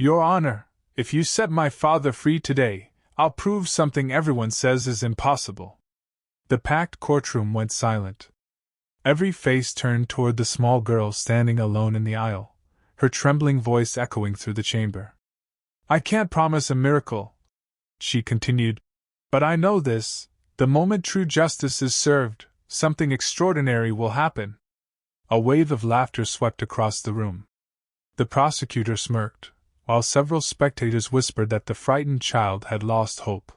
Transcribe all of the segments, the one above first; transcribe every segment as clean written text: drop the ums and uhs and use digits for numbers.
Your Honor, if you set my father free today, I'll prove something everyone says is impossible. The packed courtroom went silent. Every face turned toward the small girl standing alone in the aisle, her trembling voice echoing through the chamber. I can't promise a miracle, she continued, but I know this: the moment true justice is served, something extraordinary will happen. A wave of laughter swept across the room. The prosecutor smirked, while several spectators whispered that the frightened child had lost hope.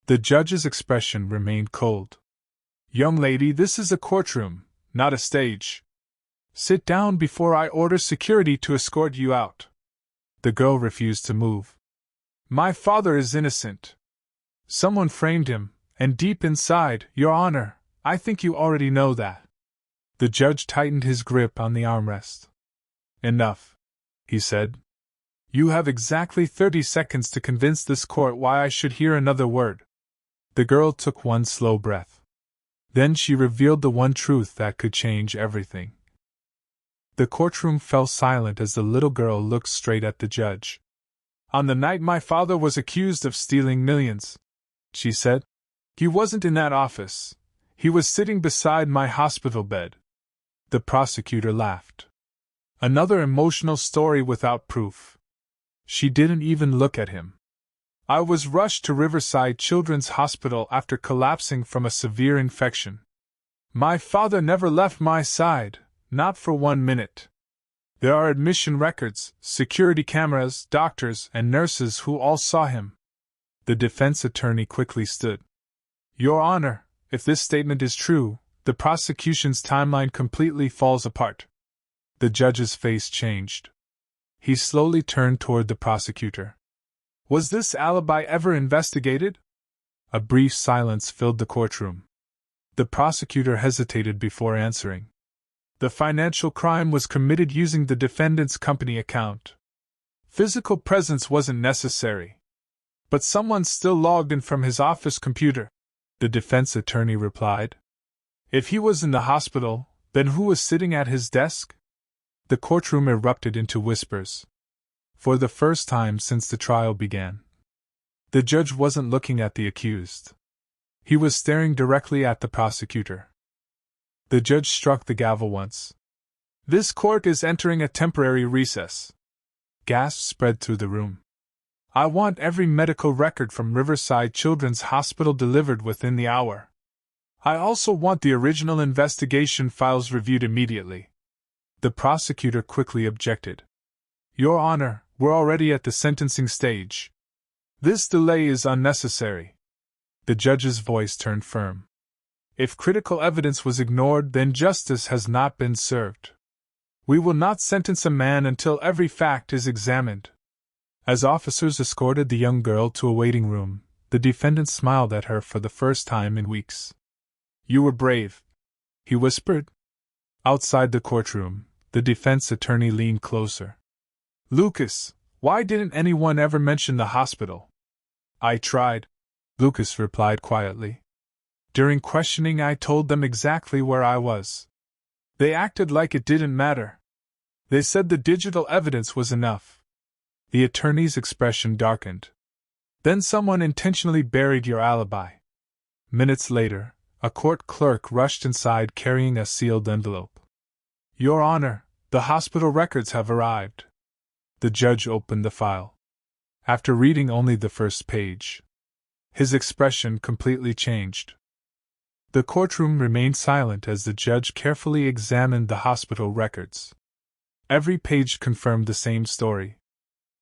The judge's expression remained cold. Young lady, this is a courtroom, not a stage. Sit down before I order security to escort you out. The girl refused to move. My father is innocent. Someone framed him, and deep inside, Your Honor, I think you already know that. The judge tightened his grip on the armrest. Enough, he said. You have exactly 30 seconds to convince this court why I should hear another word. The girl took one slow breath. Then she revealed the one truth that could change everything. The courtroom fell silent as the little girl looked straight at the judge. On the night my father was accused of stealing millions, she said, he wasn't in that office. He was sitting beside my hospital bed. The prosecutor laughed. Another emotional story without proof. She didn't even look at him. I was rushed to Riverside Children's Hospital after collapsing from a severe infection. My father never left my side, not for 1 minute. There are admission records, security cameras, doctors, and nurses who all saw him. The defense attorney quickly stood. Your Honor, if this statement is true, the prosecution's timeline completely falls apart. The judge's face changed. He slowly turned toward the prosecutor. Was this alibi ever investigated? A brief silence filled the courtroom. The prosecutor hesitated before answering. The financial crime was committed using the defendant's company account. Physical presence wasn't necessary. But someone still logged in from his office computer, the defense attorney replied. If he was in the hospital, then who was sitting at his desk? The courtroom erupted into whispers. For the first time since the trial began, the judge wasn't looking at the accused. He was staring directly at the prosecutor. The judge struck the gavel once. This court is entering a temporary recess. Gasps spread through the room. I want every medical record from Riverside Children's Hospital delivered within the hour. I also want the original investigation files reviewed immediately. The prosecutor quickly objected. Your Honor, we're already at the sentencing stage. This delay is unnecessary. The judge's voice turned firm. If critical evidence was ignored, then justice has not been served. We will not sentence a man until every fact is examined. As officers escorted the young girl to a waiting room, the defendant smiled at her for the first time in weeks. You were brave, he whispered. Outside the courtroom, the defense attorney leaned closer. Lucas, why didn't anyone ever mention the hospital? I tried, Lucas replied quietly. During questioning, I told them exactly where I was. They acted like it didn't matter. They said the digital evidence was enough. The attorney's expression darkened. Then someone intentionally buried your alibi. Minutes later, a court clerk rushed inside carrying a sealed envelope. Your Honor, the hospital records have arrived. The judge opened the file. After reading only the first page, his expression completely changed. The courtroom remained silent as the judge carefully examined the hospital records. Every page confirmed the same story.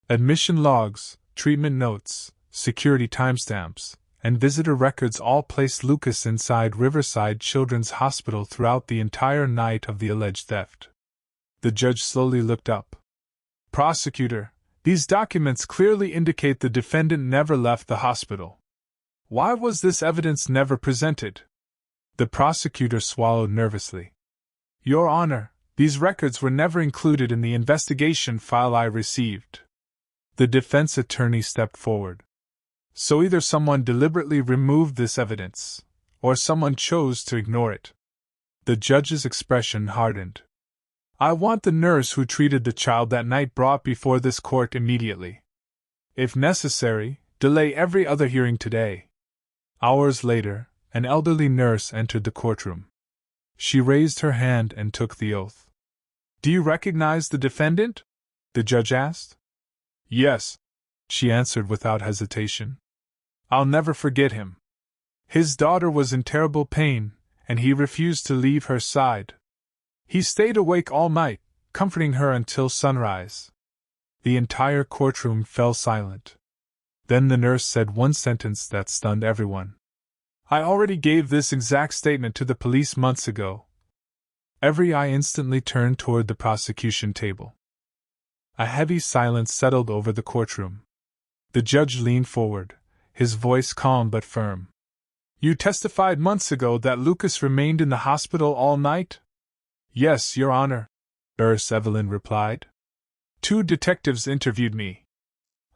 Admission logs, treatment notes, security timestamps, and visitor records all placed Lucas inside Riverside Children's Hospital throughout the entire night of the alleged theft. The judge slowly looked up. Prosecutor, these documents clearly indicate the defendant never left the hospital. Why was this evidence never presented? The prosecutor swallowed nervously. Your Honor, these records were never included in the investigation file I received. The defense attorney stepped forward. So either someone deliberately removed this evidence, or someone chose to ignore it. The judge's expression hardened. I want the nurse who treated the child that night brought before this court immediately. If necessary, delay every other hearing today." Hours later, an elderly nurse entered the courtroom. She raised her hand and took the oath. "Do you recognize the defendant?" the judge asked. "Yes," she answered without hesitation. "I'll never forget him. His daughter was in terrible pain, and he refused to leave her side. He stayed awake all night, comforting her until sunrise." The entire courtroom fell silent. Then the nurse said one sentence that stunned everyone. "I already gave this exact statement to the police months ago." Every eye instantly turned toward the prosecution table. A heavy silence settled over the courtroom. The judge leaned forward, his voice calm but firm. "You testified months ago that Lucas remained in the hospital all night?" "Yes, Your Honor," Nurse Evelyn replied. "2 detectives interviewed me.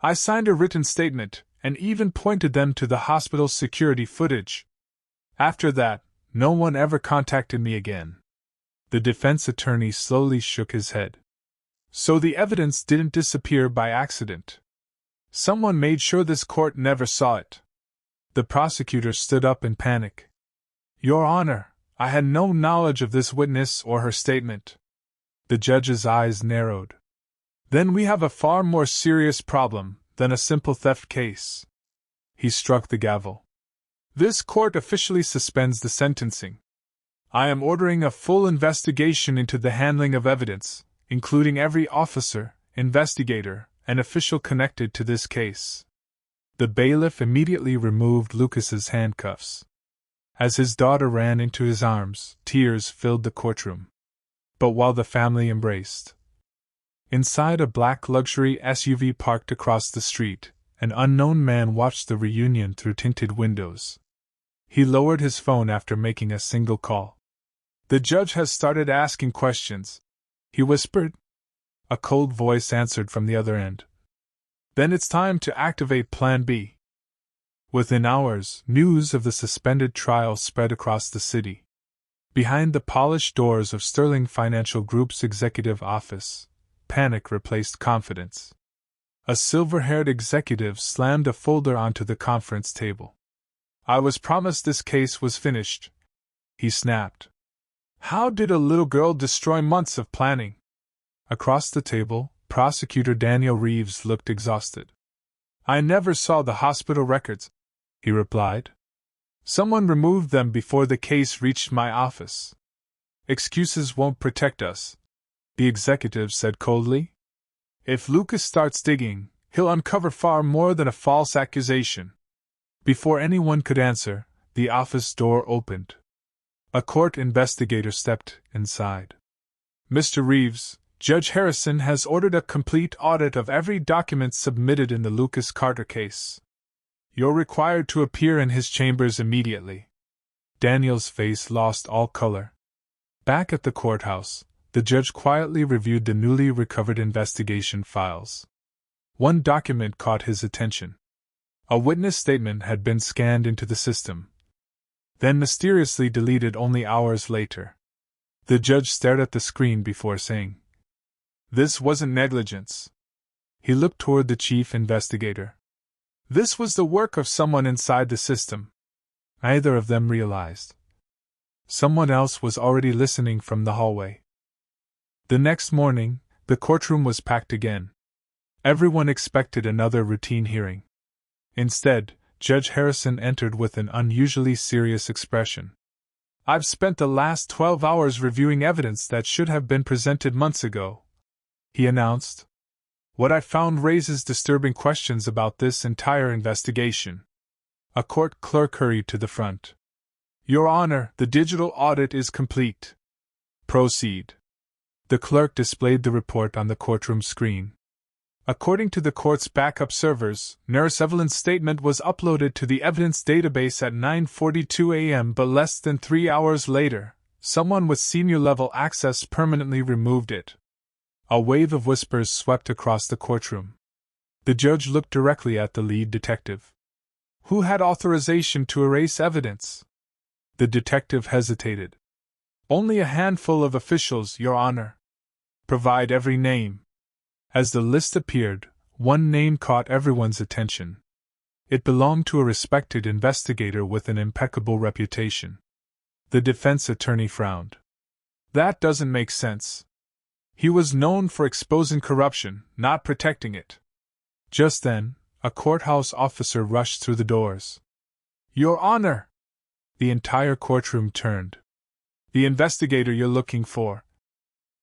I signed a written statement, and even pointed them to the hospital's security footage. After that, no one ever contacted me again." The defense attorney slowly shook his head. "So the evidence didn't disappear by accident. Someone made sure this court never saw it." The prosecutor stood up in panic. "Your Honor, I had no knowledge of this witness or her statement." The judge's eyes narrowed. "Then we have a far more serious problem than a simple theft case." He struck the gavel. "This court officially suspends the sentencing. I am ordering a full investigation into the handling of evidence, including every officer, investigator, and official connected to this case." The bailiff immediately removed Lucas's handcuffs. As his daughter ran into his arms, tears filled the courtroom. But while the family embraced, inside a black luxury SUV parked across the street, an unknown man watched the reunion through tinted windows. He lowered his phone after making a single call. "The judge has started asking questions," he whispered. A cold voice answered from the other end. "Then it's time to activate Plan B." Within hours, news of the suspended trial spread across the city. Behind the polished doors of Sterling Financial Group's executive office, panic replaced confidence. A silver-haired executive slammed a folder onto the conference table. "I was promised this case was finished," he snapped. "How did a little girl destroy months of planning?" Across the table, Prosecutor Daniel Reeves looked exhausted. "I never saw the hospital records," he replied. "Someone removed them before the case reached my office." "Excuses won't protect us," the executive said coldly. "If Lucas starts digging, he'll uncover far more than a false accusation." Before anyone could answer, the office door opened. A court investigator stepped inside. "Mr. Reeves, Judge Harrison has ordered a complete audit of every document submitted in the Lucas Carter case. You're required to appear in his chambers immediately." Daniel's face lost all color. Back at the courthouse, the judge quietly reviewed the newly recovered investigation files. One document caught his attention. A witness statement had been scanned into the system, then mysteriously deleted only hours later. The judge stared at the screen before saying, "This wasn't negligence." He looked toward the chief investigator. This was the work of someone inside the system. Neither of them realized someone else was already listening from the hallway. The next morning, the courtroom was packed again. Everyone expected another routine hearing. Instead, Judge Harrison entered with an unusually serious expression. "I've spent the last 12 hours reviewing evidence that should have been presented months ago," he announced. "What I found raises disturbing questions about this entire investigation." A court clerk hurried to the front. "Your Honor, the digital audit is complete." "Proceed." The clerk displayed the report on the courtroom screen. According to the court's backup servers, Nurse Evelyn's statement was uploaded to the evidence database at 9:42 a.m., but less than 3 hours later, someone with senior-level access permanently removed it. A wave of whispers swept across the courtroom. The judge looked directly at the lead detective. "Who had authorization to erase evidence?" The detective hesitated. "Only a handful of officials, Your Honor." Provide every name. As the list appeared, one name caught everyone's attention. It belonged to a respected investigator with an impeccable reputation. The defense attorney frowned. That doesn't make sense. He was known for exposing corruption, not protecting it. Just then, a courthouse officer rushed through the doors. Your Honor! The entire courtroom turned. The investigator you're looking for.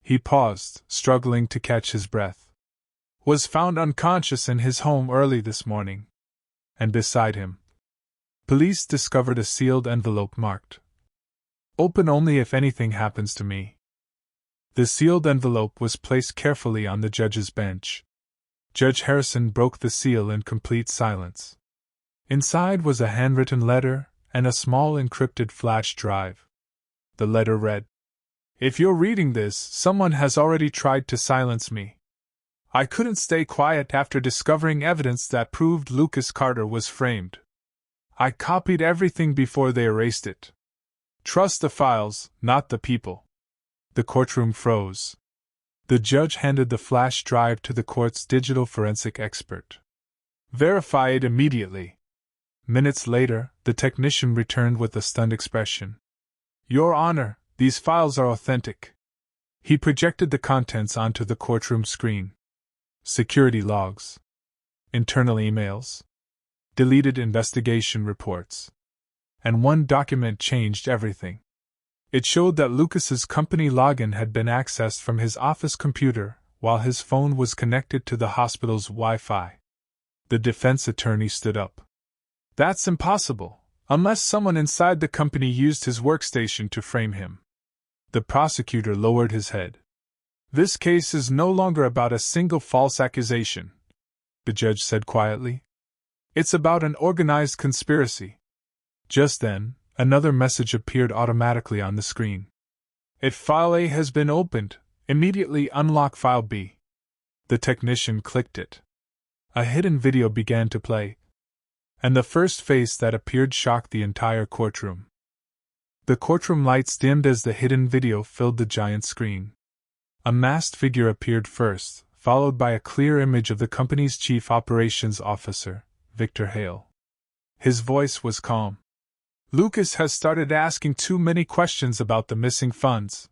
He paused, struggling to catch his breath. Was found unconscious in his home early this morning. And beside him, police discovered a sealed envelope marked, "Open only if anything happens to me." The sealed envelope was placed carefully on the judge's bench. Judge Harrison broke the seal in complete silence. Inside was a handwritten letter and a small encrypted flash drive. The letter read, "If you're reading this, someone has already tried to silence me. I couldn't stay quiet after discovering evidence that proved Lucas Carter was framed. I copied everything before they erased it. Trust the files, not the people." The courtroom froze. The judge handed the flash drive to the court's digital forensic expert. "Verify it immediately." Minutes later, the technician returned with a stunned expression. "Your Honor, these files are authentic." He projected the contents onto the courtroom screen. Security logs, internal emails, deleted investigation reports. And one document changed everything. It showed that Lucas's company login had been accessed from his office computer while his phone was connected to the hospital's Wi-Fi. The defense attorney stood up. "That's impossible, unless someone inside the company used his workstation to frame him." The prosecutor lowered his head. "This case is no longer about a single false accusation," the judge said quietly. "It's about an organized conspiracy." Just then, another message appeared automatically on the screen. "If File A has been opened, immediately unlock File B." The technician clicked it. A hidden video began to play, and the first face that appeared shocked the entire courtroom. The courtroom lights dimmed as the hidden video filled the giant screen. A masked figure appeared first, followed by a clear image of the company's chief operations officer, Victor Hale. His voice was calm. "Lucas has started asking too many questions about the missing funds.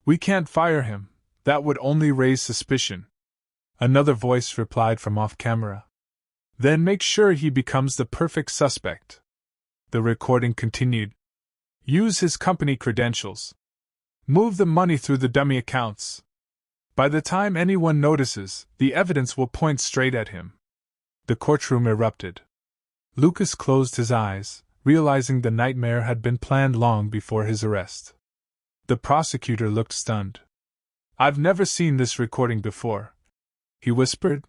We can't fire him, that would only raise suspicion." Another voice replied from off-camera. "Then make sure he becomes the perfect suspect." The recording continued. "Use his company credentials. Move the money through the dummy accounts. By the time anyone notices, the evidence will point straight at him." The courtroom erupted. Lucas closed his eyes, realizing the nightmare had been planned long before his arrest. The prosecutor looked stunned. "I've never seen this recording before," he whispered.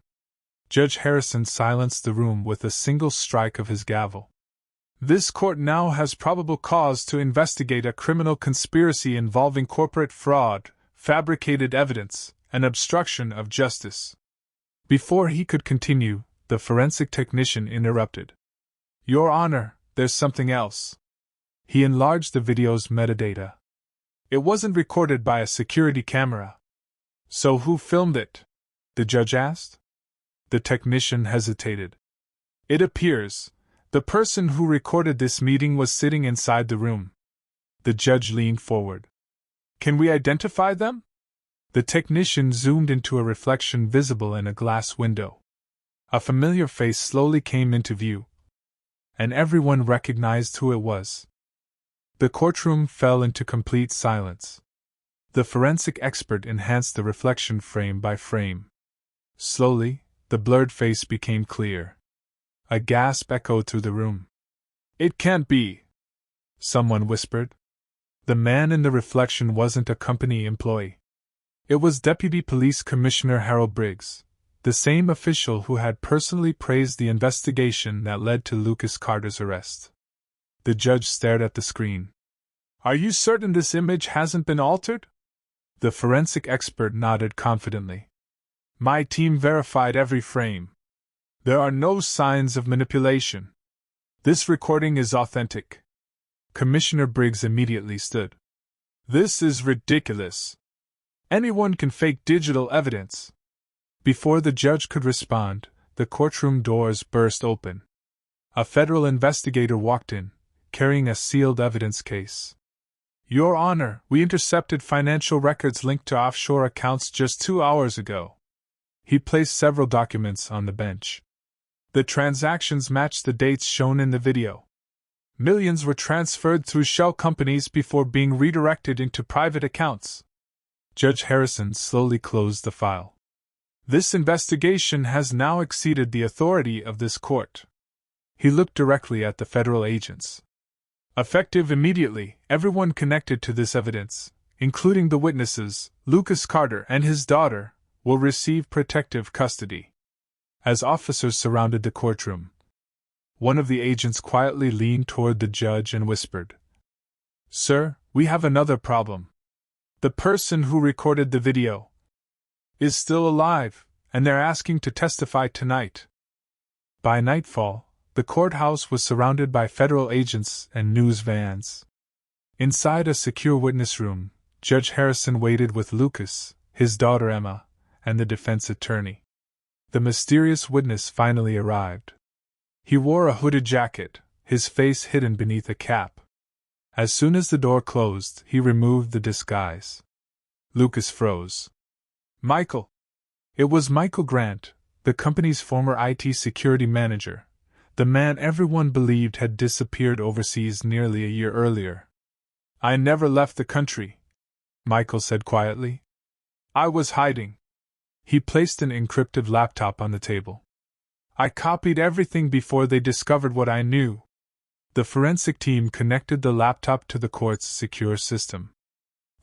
Judge Harrison silenced the room with a single strike of his gavel. "This court now has probable cause to investigate a criminal conspiracy involving corporate fraud, fabricated evidence, and obstruction of justice." Before he could continue, the forensic technician interrupted. "Your Honor, there's something else." He enlarged the video's metadata. "It wasn't recorded by a security camera." "So who filmed it?" the judge asked. The technician hesitated. "It appears the person who recorded this meeting was sitting inside the room." The judge leaned forward. "Can we identify them?" The technician zoomed into a reflection visible in a glass window. A familiar face slowly came into view, and everyone recognized who it was. The courtroom fell into complete silence. The forensic expert enhanced the reflection frame by frame. Slowly, the blurred face became clear. A gasp echoed through the room. "It can't be," someone whispered. The man in the reflection wasn't a company employee. It was Deputy Police Commissioner Harold Briggs, the same official who had personally praised the investigation that led to Lucas Carter's arrest. The judge stared at the screen. "Are you certain this image hasn't been altered?" The forensic expert nodded confidently. "My team verified every frame. There are no signs of manipulation. This recording is authentic." Commissioner Briggs immediately stood. "This is ridiculous." Anyone can fake digital evidence. Before the judge could respond, the courtroom doors burst open. A federal investigator walked in, carrying a sealed evidence case. Your Honor, we intercepted financial records linked to offshore accounts just 2 hours ago. He placed several documents on the bench. The transactions matched the dates shown in the video. Millions were transferred through shell companies before being redirected into private accounts. Judge Harrison slowly closed the file. This investigation has now exceeded the authority of this court. He looked directly at the federal agents. Effective immediately, everyone connected to this evidence, including the witnesses, Lucas Carter and his daughter, will receive protective custody. As officers surrounded the courtroom, one of the agents quietly leaned toward the judge and whispered, "Sir, we have another problem. The person who recorded the video is still alive, and they're asking to testify tonight." By nightfall, the courthouse was surrounded by federal agents and news vans. Inside a secure witness room, Judge Harrison waited with Lucas, his daughter Emma, and the defense attorney. The mysterious witness finally arrived. He wore a hooded jacket, his face hidden beneath a cap. As soon as the door closed, he removed the disguise. Lucas froze. Michael. It was Michael Grant, the company's former IT security manager, the man everyone believed had disappeared overseas nearly a year earlier. "I never left the country," Michael said quietly. "I was hiding." He placed an encrypted laptop on the table. "I copied everything before they discovered what I knew." The forensic team connected the laptop to the court's secure system.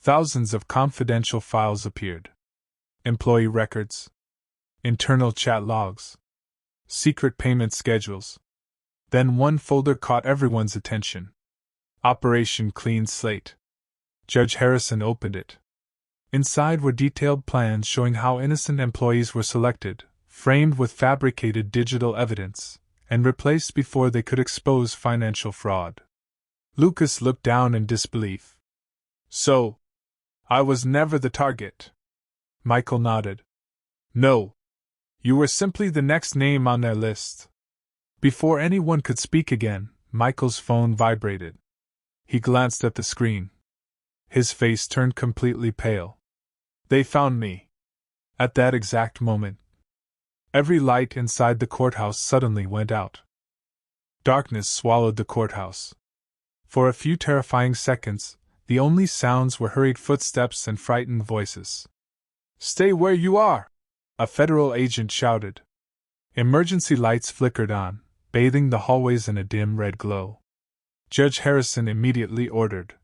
Thousands of confidential files appeared. Employee records, internal chat logs, secret payment schedules. Then one folder caught everyone's attention. Operation Clean Slate. Judge Harrison opened it. Inside were detailed plans showing how innocent employees were selected, framed with fabricated digital evidence, and replaced before they could expose financial fraud. Lucas looked down in disbelief. "So, I was never the target?" Michael nodded. "No. You were simply the next name on their list." Before anyone could speak again, Michael's phone vibrated. He glanced at the screen. His face turned completely pale. "They found me." At that exact moment, every light inside the courthouse suddenly went out. Darkness swallowed the courthouse. For a few terrifying seconds, the only sounds were hurried footsteps and frightened voices. "Stay where you are!" a federal agent shouted. Emergency lights flickered on, bathing the hallways in a dim red glow. Judge Harrison immediately ordered,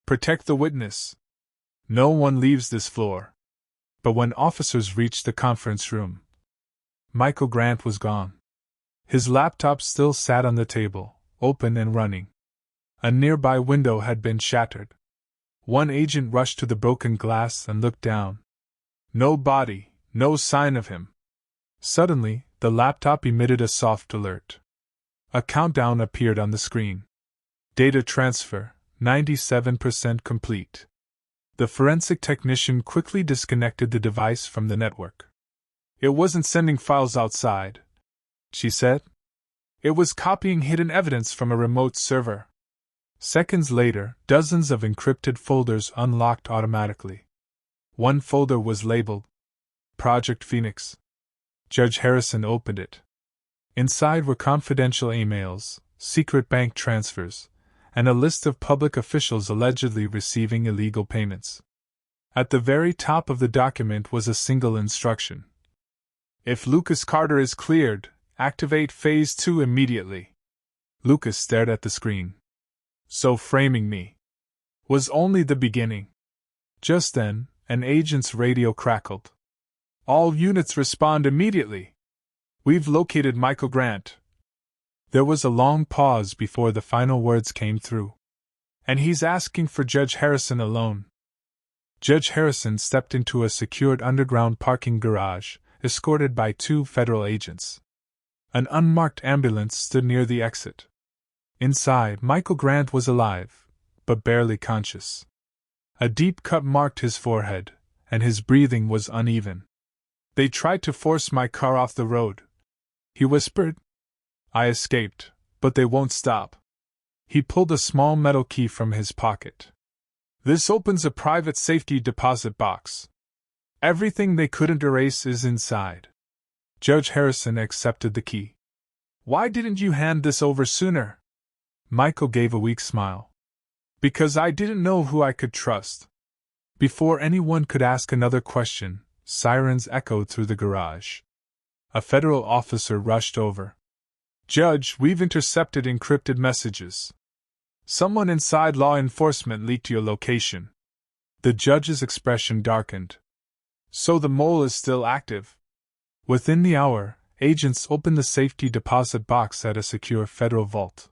"Protect the witness. No one leaves this floor." But when officers reached the conference room, Michael Grant was gone. His laptop still sat on the table, open and running. A nearby window had been shattered. One agent rushed to the broken glass and looked down. No body, no sign of him. Suddenly, the laptop emitted a soft alert. A countdown appeared on the screen. Data transfer, 97% complete. The forensic technician quickly disconnected the device from the network. "It wasn't sending files outside," she said. "It was copying hidden evidence from a remote server." Seconds later, dozens of encrypted folders unlocked automatically. One folder was labeled Project Phoenix. Judge Harrison opened it. Inside were confidential emails, secret bank transfers, and a list of public officials allegedly receiving illegal payments. At the very top of the document was a single instruction. "If Lucas Carter is cleared, activate Phase 2 immediately." Lucas stared at the screen. So framing me was only the beginning. Just then, an agent's radio crackled. "All units respond immediately. We've located Michael Grant." There was a long pause before the final words came through. "And he's asking for Judge Harrison alone." Judge Harrison stepped into a secured underground parking garage, escorted by 2 federal agents. An unmarked ambulance stood near the exit. Inside, Michael Grant was alive, but barely conscious. A deep cut marked his forehead, and his breathing was uneven. "They tried to force my car off the road," he whispered. "I escaped, but they won't stop." He pulled a small metal key from his pocket. "This opens a private safety deposit box. Everything they couldn't erase is inside." Judge Harrison accepted the key. "Why didn't you hand this over sooner?" Michael gave a weak smile. "Because I didn't know who I could trust." Before anyone could ask another question, sirens echoed through the garage. A federal officer rushed over. "Judge, we've intercepted encrypted messages. Someone inside law enforcement leaked your location." The judge's expression darkened. "So the mole is still active?" Within the hour, agents opened the safety deposit box at a secure federal vault.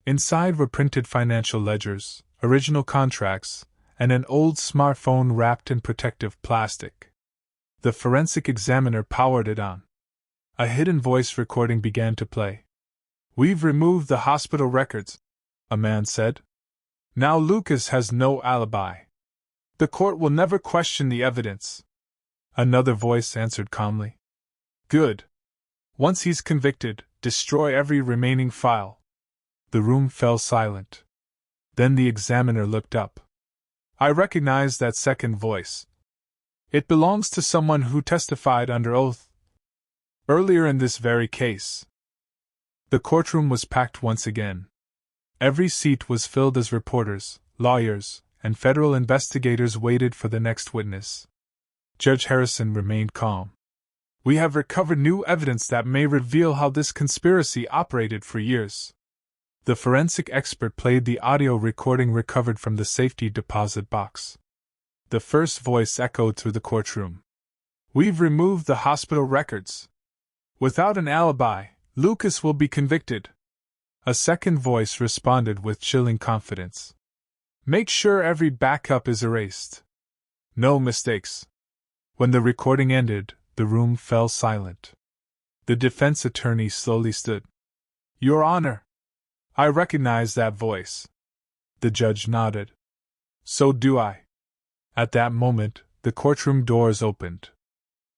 Inside were printed financial ledgers, original contracts, and an old smartphone wrapped in protective plastic. The forensic examiner powered it on. A hidden voice recording began to play. "We've removed the hospital records," a man said. "Now Lucas has no alibi. The court will never question the evidence." Another voice answered calmly. "Good. Once he's convicted, destroy every remaining file." The room fell silent. Then the examiner looked up. "I recognize that second voice. It belongs to someone who testified under oath earlier in this very case." The courtroom was packed once again. Every seat was filled as reporters, lawyers, and federal investigators waited for the next witness. Judge Harrison remained calm. "We have recovered new evidence that may reveal how this conspiracy operated for years." The forensic expert played the audio recording recovered from the safety deposit box. The first voice echoed through the courtroom. "We've removed the hospital records. Without an alibi, Lucas will be convicted." A second voice responded with chilling confidence. "Make sure every backup is erased. No mistakes." When the recording ended, the room fell silent. The defense attorney slowly stood. "Your Honor, I recognize that voice." The judge nodded. "So do I." At that moment, the courtroom doors opened.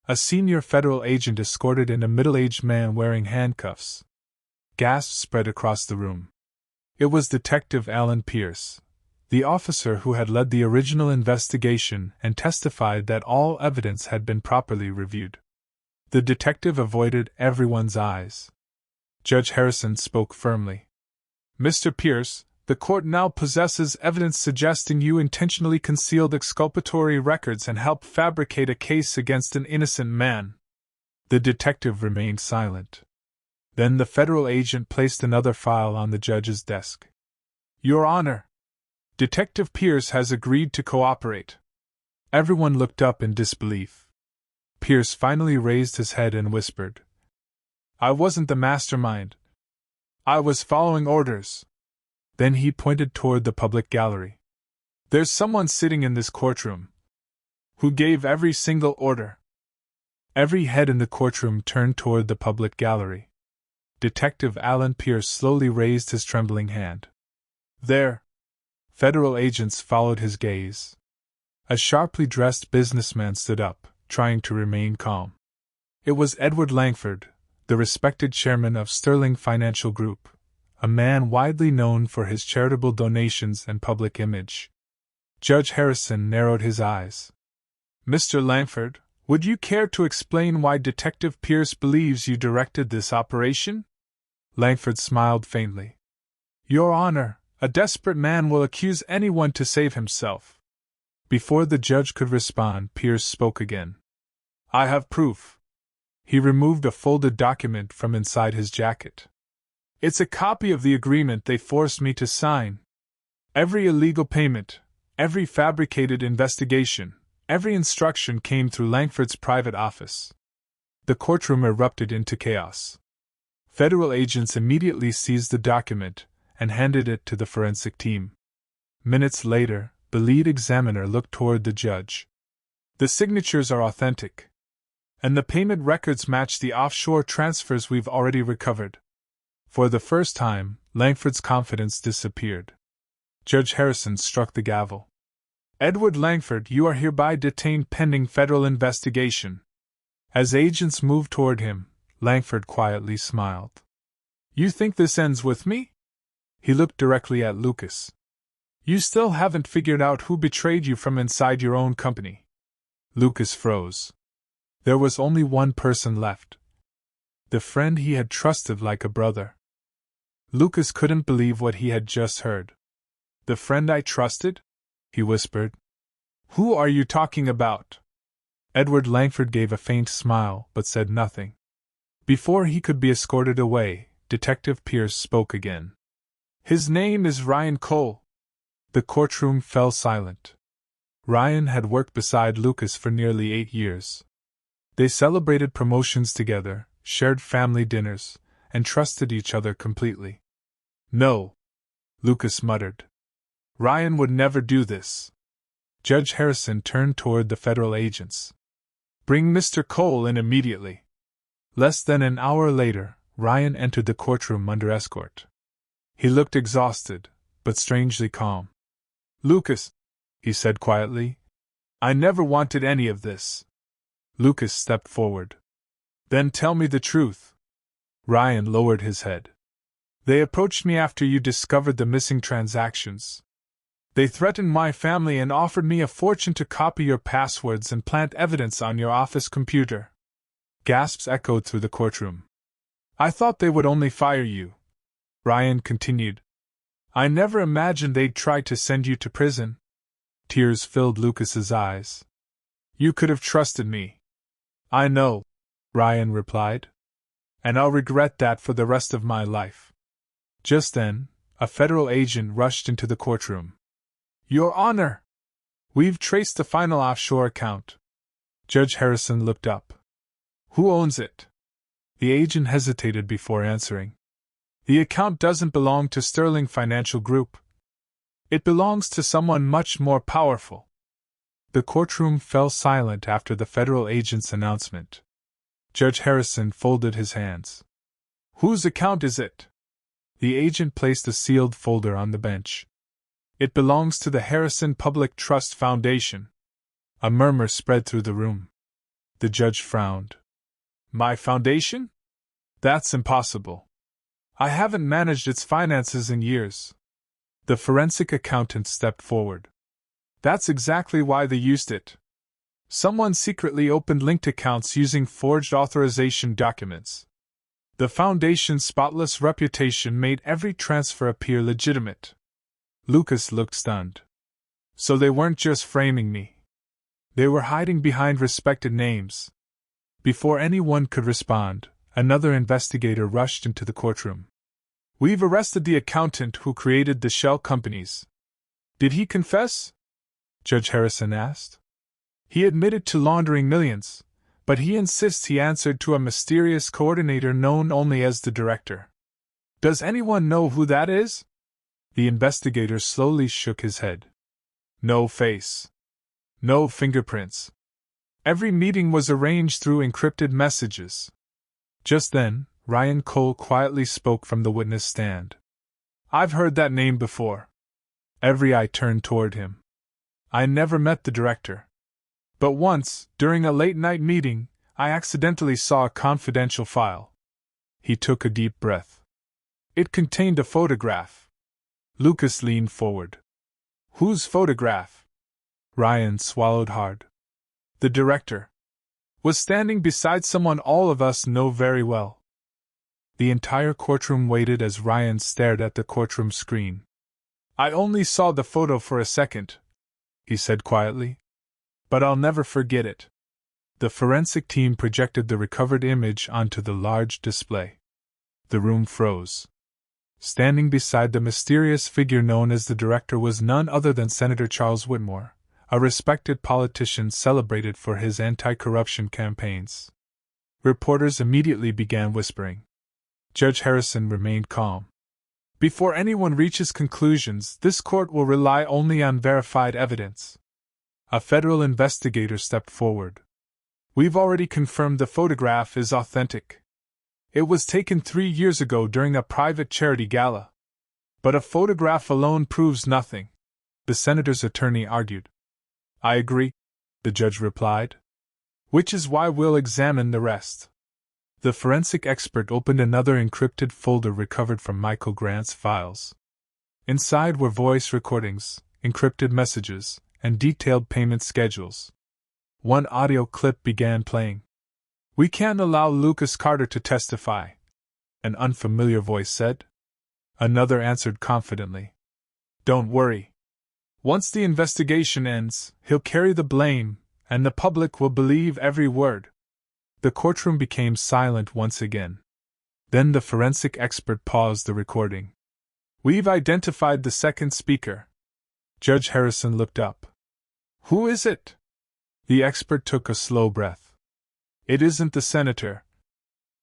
A senior federal agent escorted in a middle-aged man wearing handcuffs. Gasps spread across the room. It was Detective Alan Pierce, the officer who had led the original investigation and testified that all evidence had been properly reviewed. The detective avoided everyone's eyes. Judge Harrison spoke firmly. "Mr. Pierce, the court now possesses evidence suggesting you intentionally concealed exculpatory records and helped fabricate a case against an innocent man." The detective remained silent. Then the federal agent placed another file on the judge's desk. "Your Honor, Detective Pierce has agreed to cooperate." Everyone looked up in disbelief. Pierce finally raised his head and whispered, "I wasn't the mastermind. I was following orders." Then he pointed toward the public gallery. "There's someone sitting in this courtroom who gave every single order." Every head in the courtroom turned toward the public gallery. Detective Alan Pierce slowly raised his trembling hand. "There." Federal agents followed his gaze. A sharply dressed businessman stood up, trying to remain calm. It was Edward Langford, the respected chairman of Sterling Financial Group, a man widely known for his charitable donations and public image. Judge Harrison narrowed his eyes. "Mr. Langford, would you care to explain why Detective Pierce believes you directed this operation?" Langford smiled faintly. "Your Honor, a desperate man will accuse anyone to save himself." Before the judge could respond, Pierce spoke again. "I have proof." He removed a folded document from inside his jacket. "It's a copy of the agreement they forced me to sign. Every illegal payment, every fabricated investigation, every instruction came through Langford's private office." The courtroom erupted into chaos. Federal agents immediately seized the document and handed it to the forensic team. Minutes later, the lead examiner looked toward the judge. "The signatures are authentic. And the payment records match the offshore transfers we've already recovered." For the first time, Langford's confidence disappeared. Judge Harrison struck the gavel. Edward Langford, you are hereby detained pending federal investigation. As agents moved toward him, Langford quietly smiled. You think this ends with me? He looked directly at Lucas. You still haven't figured out who betrayed you from inside your own company. Lucas froze. There was only one person left. The friend he had trusted like a brother. Lucas couldn't believe what he had just heard. The friend I trusted? He whispered. Who are you talking about? Edward Langford gave a faint smile but said nothing. Before he could be escorted away, Detective Pierce spoke again. His name is Ryan Cole. The courtroom fell silent. Ryan had worked beside Lucas for nearly 8 years. They celebrated promotions together, shared family dinners, and trusted each other completely. No, Lucas muttered. Ryan would never do this. Judge Harrison turned toward the federal agents. Bring Mr. Cole in immediately. Less than an hour later, Ryan entered the courtroom under escort. He looked exhausted, but strangely calm. Lucas, he said quietly, I never wanted any of this. Lucas stepped forward. Then tell me the truth. Ryan lowered his head. They approached me after you discovered the missing transactions. They threatened my family and offered me a fortune to copy your passwords and plant evidence on your office computer. Gasps echoed through the courtroom. I thought they would only fire you. Ryan continued. I never imagined they'd try to send you to prison. Tears filled Lucas's eyes. You could have trusted me. I know, Ryan replied. And I'll regret that for the rest of my life. Just then, a federal agent rushed into the courtroom. Your Honor! We've traced the final offshore account. Judge Harrison looked up. Who owns it? The agent hesitated before answering. The account doesn't belong to Sterling Financial Group. It belongs to someone much more powerful. The courtroom fell silent after the federal agent's announcement. Judge Harrison folded his hands. Whose account is it? The agent placed a sealed folder on the bench. It belongs to the Harrison Public Trust Foundation. A murmur spread through the room. The judge frowned. My foundation? That's impossible. I haven't managed its finances in years. The forensic accountant stepped forward. That's exactly why they used it. Someone secretly opened linked accounts using forged authorization documents. The foundation's spotless reputation made every transfer appear legitimate. Lucas looked stunned. So they weren't just framing me. They were hiding behind respected names. Before anyone could respond, another investigator rushed into the courtroom. We've arrested the accountant who created the shell companies. Did he confess? Judge Harrison asked. He admitted to laundering millions, but he insists he answered to a mysterious coordinator known only as the director. Does anyone know who that is? The investigator slowly shook his head. No face. No fingerprints. Every meeting was arranged through encrypted messages. Just then, Ryan Cole quietly spoke from the witness stand. I've heard that name before. Every eye turned toward him. I never met the director. But once, during a late-night meeting, I accidentally saw a confidential file. He took a deep breath. It contained a photograph. Lucas leaned forward. Whose photograph? Ryan swallowed hard. The director was standing beside someone all of us know very well. The entire courtroom waited as Ryan stared at the courtroom screen. I only saw the photo for a second, he said quietly. But I'll never forget it. The forensic team projected the recovered image onto the large display. The room froze. Standing beside the mysterious figure known as the director was none other than Senator Charles Whitmore, a respected politician celebrated for his anti-corruption campaigns. Reporters immediately began whispering. Judge Harrison remained calm. Before anyone reaches conclusions, this court will rely only on verified evidence. A federal investigator stepped forward. We've already confirmed the photograph is authentic. It was taken 3 years ago during a private charity gala. But a photograph alone proves nothing, the senator's attorney argued. I agree, the judge replied. Which is why we'll examine the rest. The forensic expert opened another encrypted folder recovered from Michael Grant's files. Inside were voice recordings, encrypted messages, and detailed payment schedules. One audio clip began playing. We can't allow Lucas Carter to testify, an unfamiliar voice said. Another answered confidently. Don't worry. Once the investigation ends, he'll carry the blame, and the public will believe every word. The courtroom became silent once again. Then the forensic expert paused the recording. We've identified the second speaker. Judge Harrison looked up. Who is it? The expert took a slow breath. It isn't the senator.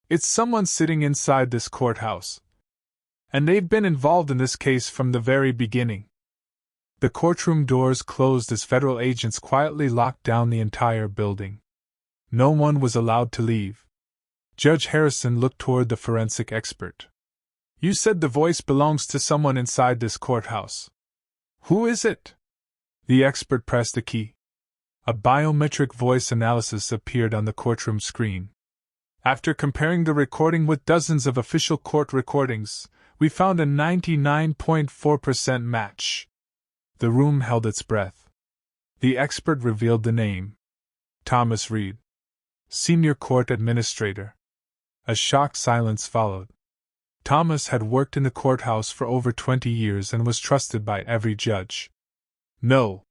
It's someone sitting inside this courthouse. And they've been involved in this case from the very beginning. The courtroom doors closed as federal agents quietly locked down the entire building. No one was allowed to leave. Judge Harrison looked toward the forensic expert. You said the voice belongs to someone inside this courthouse. Who is it? The expert pressed a key. A biometric voice analysis appeared on the courtroom screen. After comparing the recording with dozens of official court recordings, we found a 99.4% match. The room held its breath. The expert revealed the name. Thomas Reed, Senior Court Administrator. A shocked silence followed. Thomas had worked in the courthouse for over 20 years and was trusted by every judge. No,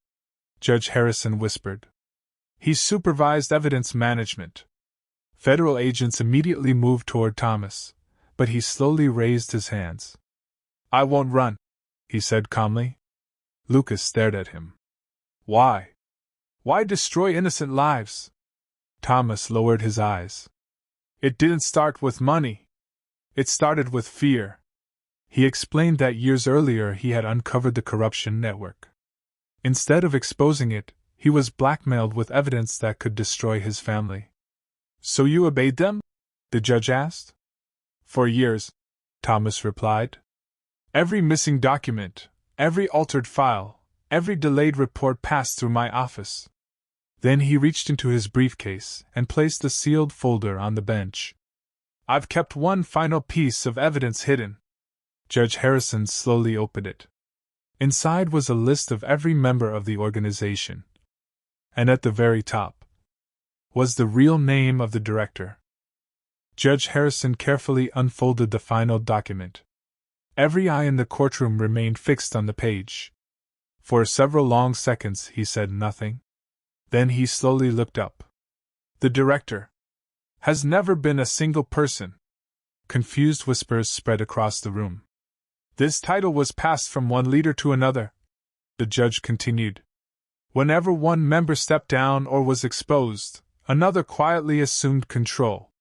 Judge Harrison whispered. He supervised evidence management. Federal agents immediately moved toward Thomas, but he slowly raised his hands. I won't run, he said calmly. Lucas stared at him. Why? Why destroy innocent lives? Thomas lowered his eyes. It didn't start with money. It started with fear. He explained that years earlier he had uncovered the corruption network. Instead of exposing it, he was blackmailed with evidence that could destroy his family. So you obeyed them? The judge asked. For years, Thomas replied. Every missing document, every altered file, every delayed report passed through my office. Then he reached into his briefcase and placed the sealed folder on the bench. I've kept one final piece of evidence hidden. Judge Harrison slowly opened it. Inside was a list of every member of the organization. And at the very top was the real name of the director. Judge Harrison carefully unfolded the final document. Every eye in the courtroom remained fixed on the page. For several long seconds he said nothing. Then he slowly looked up. The director has never been a single person. Confused whispers spread across the room. This title was passed from one leader to another, the judge continued. Whenever one member stepped down or was exposed, another quietly assumed control.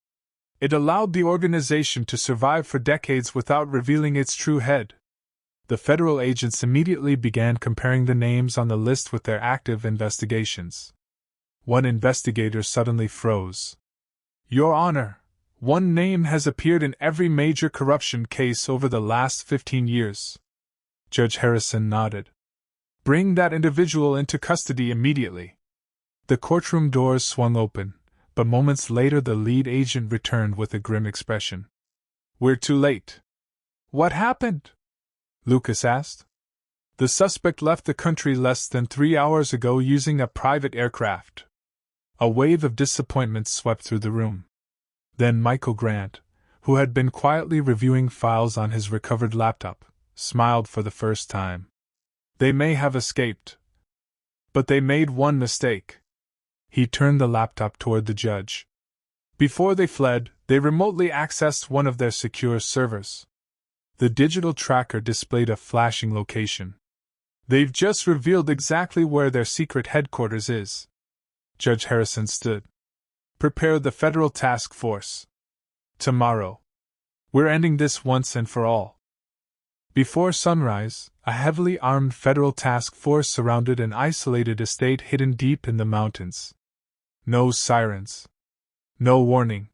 It allowed the organization to survive for decades without revealing its true head. The federal agents immediately began comparing the names on the list with their active investigations. One investigator suddenly froze. Your Honor, one name has appeared in every major corruption case over the last 15 years. Judge Harrison nodded. Bring that individual into custody immediately. The courtroom doors swung open, but moments later the lead agent returned with a grim expression. We're too late. What happened? Lucas asked. The suspect left the country less than 3 hours ago using a private aircraft. A wave of disappointment swept through the room. Then Michael Grant, who had been quietly reviewing files on his recovered laptop, smiled for the first time. They may have escaped. But they made one mistake. He turned the laptop toward the judge. Before they fled, they remotely accessed one of their secure servers. The digital tracker displayed a flashing location. They've just revealed exactly where their secret headquarters is. Judge Harrison stood. Prepare the federal task force. Tomorrow. We're ending this once and for all. Before sunrise, a heavily armed federal task force surrounded an isolated estate hidden deep in the mountains. No sirens. No warning.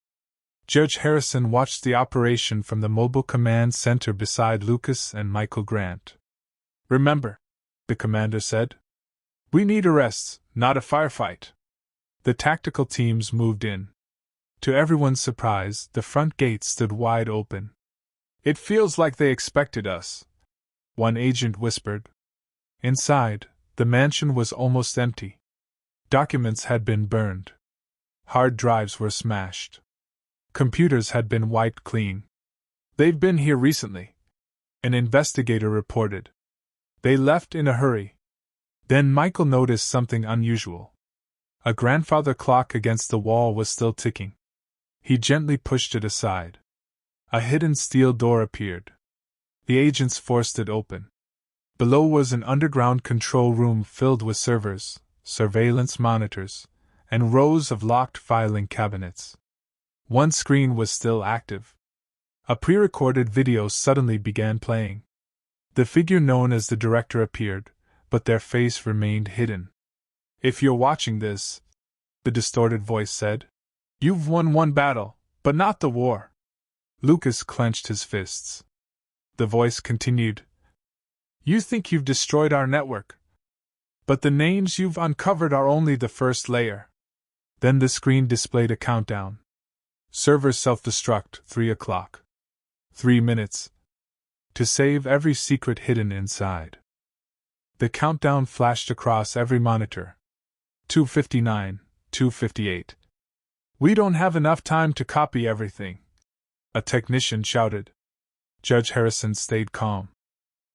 Judge Harrison watched the operation from the mobile command center beside Lucas and Michael Grant. Remember, the commander said, We need arrests, not a firefight. The tactical teams moved in. To everyone's surprise, the front gate stood wide open. It feels like they expected us, one agent whispered. Inside, the mansion was almost empty. Documents had been burned. Hard drives were smashed. Computers had been wiped clean. They've been here recently, an investigator reported. They left in a hurry. Then Michael noticed something unusual. A grandfather clock against the wall was still ticking. He gently pushed it aside. A hidden steel door appeared. The agents forced it open. Below was an underground control room filled with servers, surveillance monitors, and rows of locked filing cabinets. One screen was still active. A pre-recorded video suddenly began playing. The figure known as the director appeared, but their face remained hidden. If you're watching this, the distorted voice said, you've won one battle, but not the war. Lucas clenched his fists. The voice continued, you think you've destroyed our network, but the names you've uncovered are only the first layer. Then the screen displayed a countdown. Server self-destruct, 3 o'clock. 3 minutes. To save every secret hidden inside. The countdown flashed across every monitor. 2:59, 2:58. We don't have enough time to copy everything, a technician shouted. Judge Harrison stayed calm.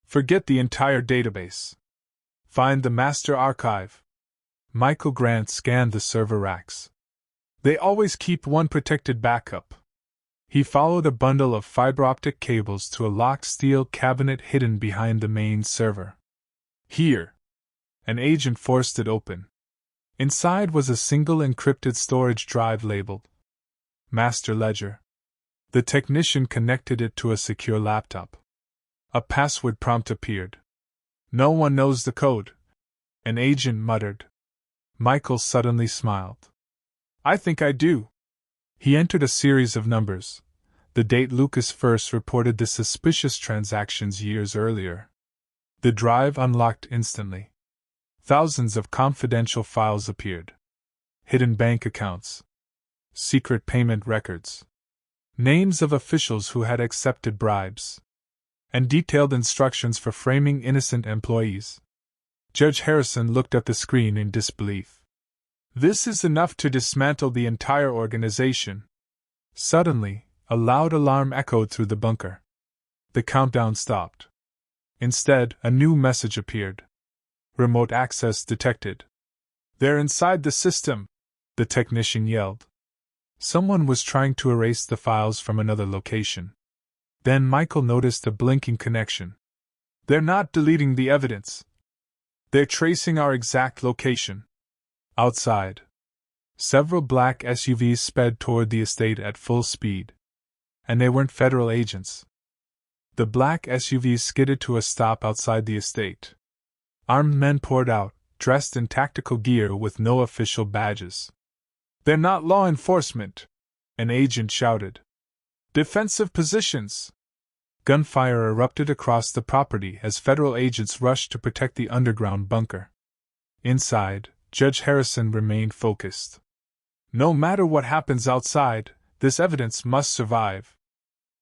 Forget the entire database. Find the master archive. Michael Grant scanned the server racks. They always keep one protected backup. He followed a bundle of fiber-optic cables to a locked steel cabinet hidden behind the main server. Here. An agent forced it open. Inside was a single encrypted storage drive labeled Master Ledger. The technician connected it to a secure laptop. A password prompt appeared. No one knows the code, an agent muttered. Michael suddenly smiled. I think I do. He entered a series of numbers, the date Lucas first reported the suspicious transactions years earlier. The drive unlocked instantly. Thousands of confidential files appeared. Hidden bank accounts. Secret payment records. Names of officials who had accepted bribes. And detailed instructions for framing innocent employees. Judge Harrison looked at the screen in disbelief. This is enough to dismantle the entire organization. Suddenly, a loud alarm echoed through the bunker. The countdown stopped. Instead, a new message appeared. Remote access detected. They're inside the system, the technician yelled. Someone was trying to erase the files from another location. Then Michael noticed a blinking connection. They're not deleting the evidence. They're tracing our exact location. Outside, several black SUVs sped toward the estate at full speed. And they weren't federal agents. The black SUVs skidded to a stop outside the estate. Armed men poured out, dressed in tactical gear with no official badges. They're not law enforcement, an agent shouted. Defensive positions. Gunfire erupted across the property as federal agents rushed to protect the underground bunker. Inside, Judge Harrison remained focused. No matter what happens outside, this evidence must survive.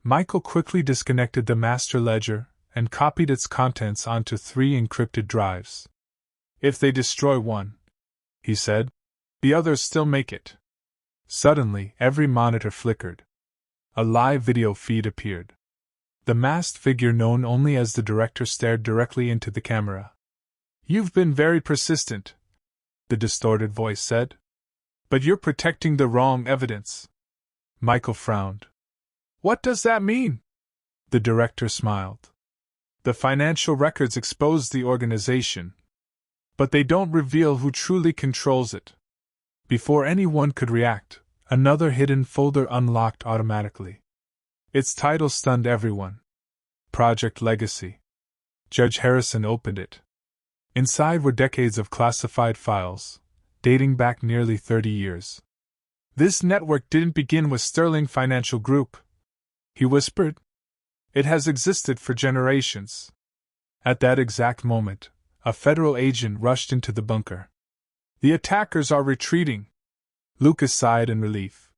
Michael quickly disconnected the master ledger and copied its contents onto 3 encrypted drives. If they destroy one, he said, the others still make it. Suddenly, every monitor flickered. A live video feed appeared. The masked figure known only as the director stared directly into the camera. You've been very persistent, the distorted voice said. But you're protecting the wrong evidence. Michael frowned. What does that mean? The director smiled. The financial records expose the organization, but they don't reveal who truly controls it. Before anyone could react, another hidden folder unlocked automatically. Its title stunned everyone. Project Legacy. Judge Harrison opened it. Inside were decades of classified files, dating back nearly 30 years. This network didn't begin with Sterling Financial Group, he whispered. It has existed for generations. At that exact moment, A federal agent rushed into the bunker. "The attackers are retreating." Lucas sighed in relief.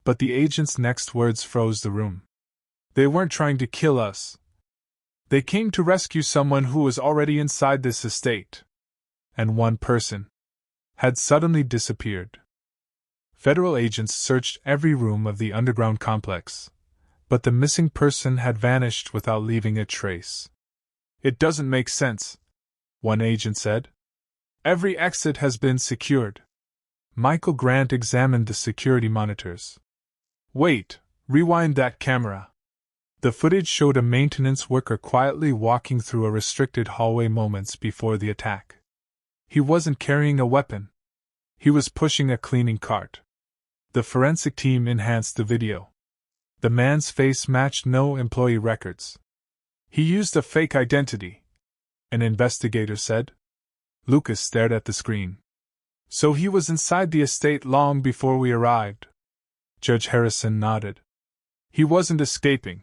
But the agent's next words froze the room. "They weren't trying to kill us. They came to rescue someone who was already inside this estate." And one person had suddenly disappeared. Federal agents searched every room of the underground complex, but the missing person had vanished without leaving a trace. "It doesn't make sense," one agent said. "Every exit has been secured." Michael Grant examined the security monitors. "Wait, rewind that camera." The footage showed a maintenance worker quietly walking through a restricted hallway moments before the attack. He wasn't carrying a weapon. He was pushing a cleaning cart. The forensic team enhanced the video. The man's face matched no employee records. "He used a fake identity," an investigator said. Lucas stared at the screen. "So he was inside the estate long before we arrived?" Judge Harrison nodded. "He wasn't escaping.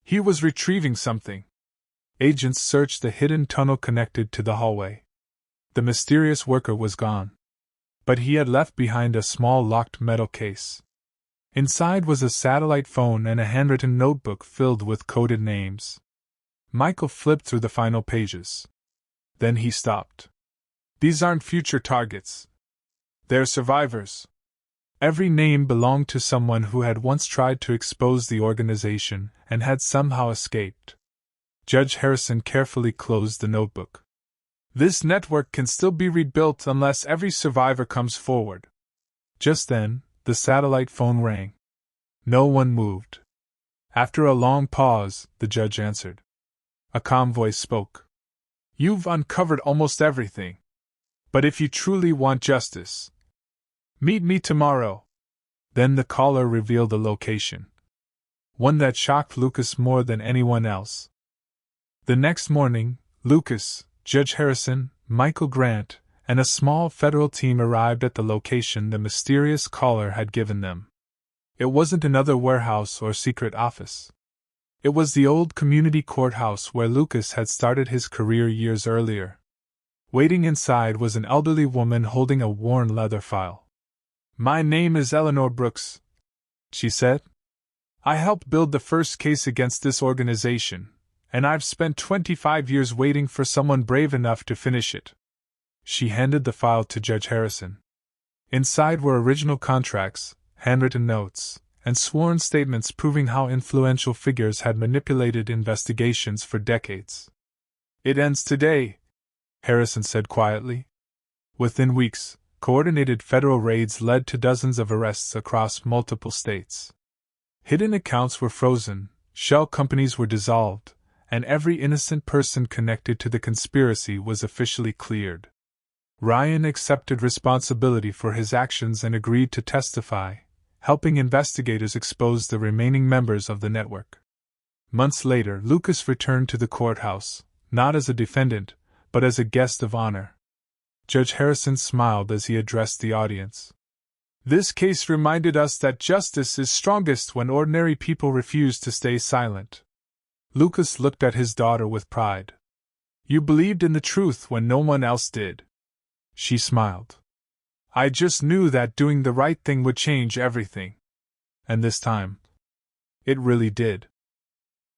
He was retrieving something." Agents searched the hidden tunnel connected to the hallway. The mysterious worker was gone. But he had left behind a small locked metal case. Inside was a satellite phone and a handwritten notebook filled with coded names. Michael flipped through the final pages. Then he stopped. "These aren't future targets. They're survivors." Every name belonged to someone who had once tried to expose the organization and had somehow escaped. Judge Harrison carefully closed the notebook. "This network can still be rebuilt unless every survivor comes forward." Just then, the satellite phone rang. No one moved. After a long pause, the judge answered. A calm voice spoke. "You've uncovered almost everything. But if you truly want justice, meet me tomorrow." Then the caller revealed a location. One that shocked Lucas more than anyone else. The next morning, Lucas, Judge Harrison, Michael Grant, and a small federal team arrived at the location the mysterious caller had given them. It wasn't another warehouse or secret office. It was the old community courthouse where Lucas had started his career years earlier. Waiting inside was an elderly woman holding a worn leather file. "My name is Eleanor Brooks," she said. "I helped build the first case against this organization, and I've spent 25 years waiting for someone brave enough to finish it." She handed the file to Judge Harrison. Inside were original contracts, handwritten notes, and sworn statements proving how influential figures had manipulated investigations for decades. "It ends today," Harrison said quietly. Within weeks, coordinated federal raids led to dozens of arrests across multiple states. Hidden accounts were frozen, shell companies were dissolved, and every innocent person connected to the conspiracy was officially cleared. Ryan accepted responsibility for his actions and agreed to testify, helping investigators expose the remaining members of the network. Months later, Lucas returned to the courthouse, not as a defendant, but as a guest of honor. Judge Harrison smiled as he addressed the audience. "This case reminded us that justice is strongest when ordinary people refuse to stay silent." Lucas looked at his daughter with pride. "You believed in the truth when no one else did." She smiled. "I just knew that doing the right thing would change everything." And this time, it really did.